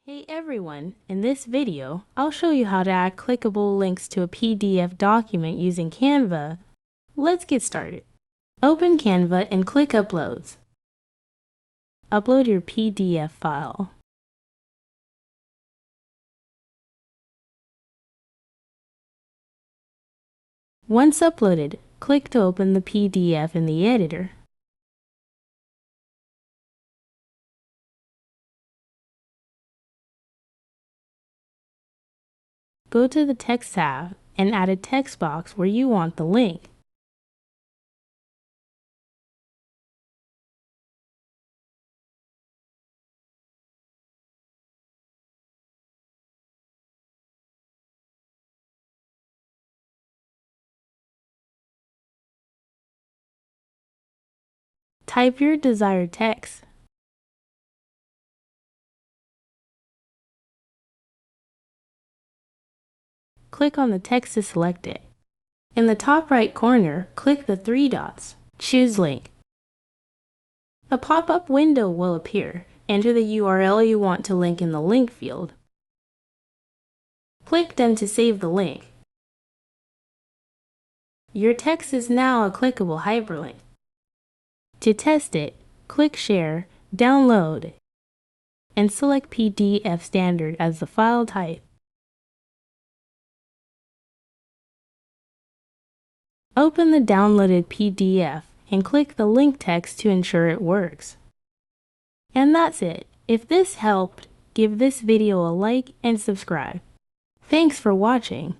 Hey everyone, in this video, I'll show you how to add clickable links to a PDF document using Canva. Let's get started. Open Canva and click Uploads. Upload your PDF file. Once uploaded, click to open the PDF in the editor. Go to the Text tab and add a text box where you want the link. Type your desired text. Click on the text to select it. In the top right corner, click the three dots. Choose Link. A pop-up window will appear. Enter the URL you want to link in the link field. Click Done to save the link. Your text is now a clickable hyperlink. To test it, click Share, Download, and select PDF Standard as the file type. Open the downloaded PDF and click the link text to ensure it works. And that's it. If this helped, give this video a like and subscribe. Thanks for watching.